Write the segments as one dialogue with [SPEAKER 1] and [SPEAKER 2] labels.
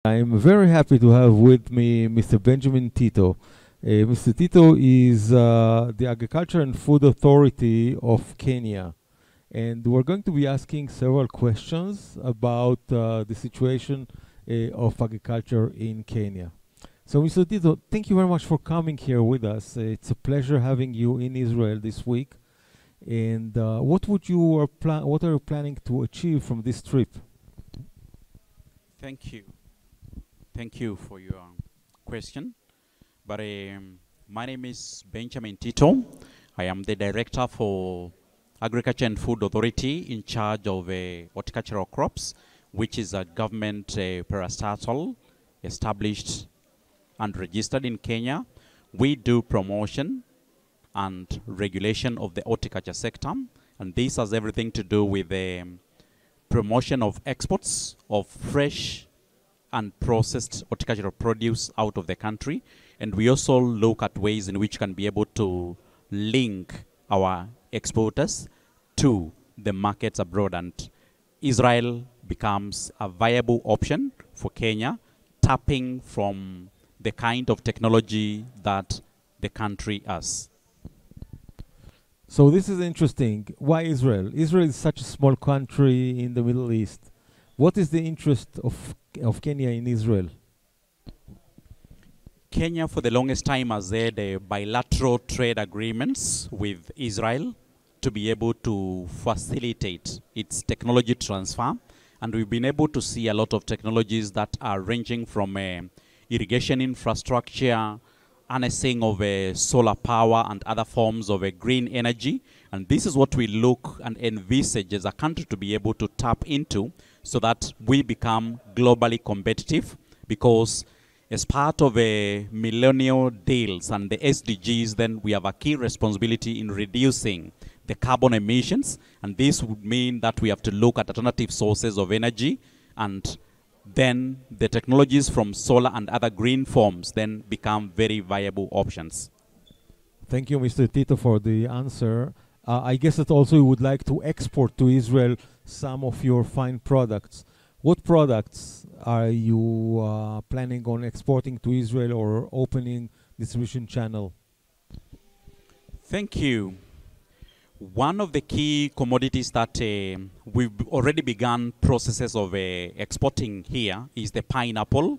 [SPEAKER 1] I'm very happy to have with me Mr. Benjamin Tito. Mr. Tito is the Agriculture and Food Authority of Kenya. And we're going to be asking several questions about the situation of agriculture in Kenya. So, Mr. Tito, thank you very much for coming here with us. It's a pleasure having you in Israel this week. And what are you planning to achieve from this trip?
[SPEAKER 2] Thank you. Thank you for your question. But my name is Benjamin Tito. I am the director for Agriculture and Food Authority in charge of horticultural crops, which is a government parastatal established and registered in Kenya. We do promotion and regulation of the horticulture sector, and this has everything to do with the promotion of exports of fresh and processed horticultural produce out of the country. And we also look at ways in which we can be able to link our exporters to the markets abroad. And Israel becomes a viable option for Kenya, tapping from the kind of technology that the country has.
[SPEAKER 1] So this is interesting. Why Israel? Israel is such a small country in the Middle East. What is the interest of Kenya in Israel?
[SPEAKER 2] Kenya, for the longest time, has had bilateral trade agreements with Israel to be able to facilitate its technology transfer. And we've been able to see a lot of technologies that are ranging from irrigation infrastructure, harnessing of solar power and other forms of green energy. And this is what we look and envisage as a country to be able to tap into so that we become globally competitive, because as part of a millennial deals and the SDGs, then we have a key responsibility in reducing the carbon emissions. And this would mean that we have to look at alternative sources of energy, and then the technologies from solar and other green forms then become very viable options.
[SPEAKER 1] Thank you, Mr. Tito, for the answer. I guess that also you would like to export to Israel some of your fine products. What products are you planning on exporting to Israel or opening distribution channel?
[SPEAKER 2] Thank you. One of the key commodities that we've already begun processes of exporting here is the pineapple.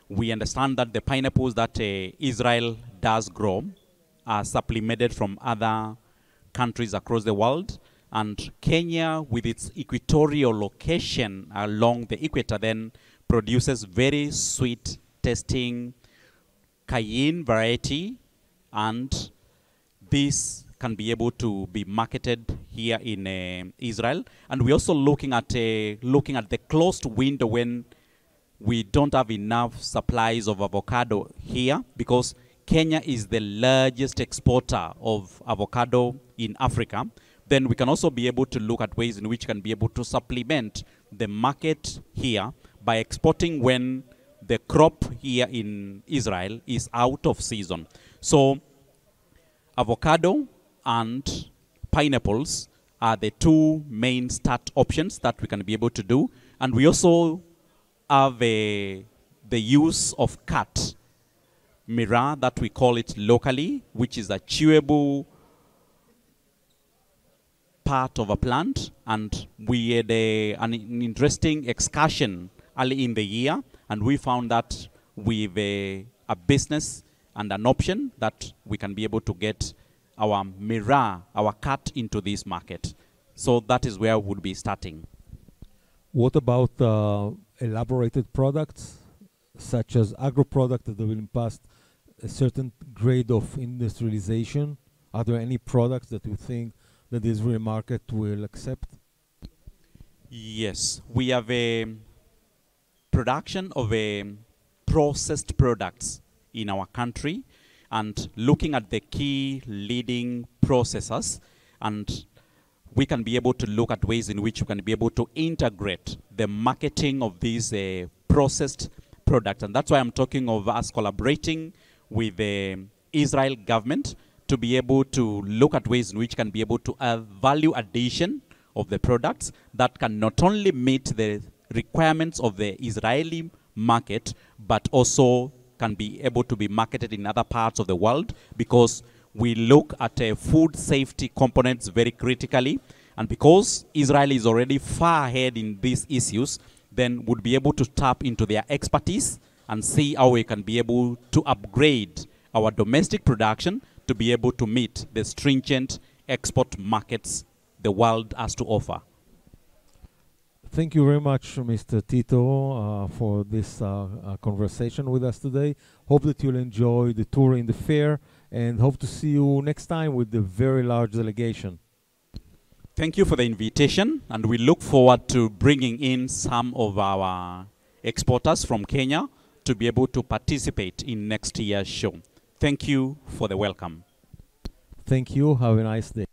[SPEAKER 2] We understand that the pineapples that Israel does grow are supplemented from other countries across the world. And Kenya, with its equatorial location along the equator, then produces very sweet tasting cayenne variety, and this can be able to be marketed here in Israel. And we're also looking at the closed window when we don't have enough supplies of avocado here, because Kenya is the largest exporter of avocado in Africa. Then we can also be able to look at ways in which we can be able to supplement the market here by exporting when the crop here in Israel is out of season. So avocado and pineapples are the two main start options that we can be able to do. And we also have the use of cut mira, that we call it locally, which is a chewable part of a plant. And we had an interesting excursion early in the year, and we found that with a business and an option that we can be able to get our mira, our cut, into this market. So that is where we'll be starting.
[SPEAKER 1] What about elaborated products, such as agro products that will pass a certain grade of industrialization? Are there any products that you think that the Israeli market will accept?
[SPEAKER 2] Yes, we have a production of processed products in our country, and looking at the key leading processors, and we can be able to look at ways in which we can be able to integrate the marketing of these processed products. And that's why I'm talking of us collaborating with the Israel government to be able to look at ways in which can be able to have value addition of the products that can not only meet the requirements of the Israeli market, but also can be able to be marketed in other parts of the world, because we look at food safety components very critically. And because Israel is already far ahead in these issues, then would be able to tap into their expertise and see how we can be able to upgrade our domestic production to be able to meet the stringent export markets the world has to offer.
[SPEAKER 1] Thank you very much, Mr. Tito, for this conversation with us today. Hope that you'll enjoy the tour in the fair, and hope to see you next time with the very large delegation.
[SPEAKER 2] Thank you for the invitation, and we look forward to bringing in some of our exporters from Kenya to be able to participate in next year's show. Thank you for the welcome.
[SPEAKER 1] Thank you. Have a nice day.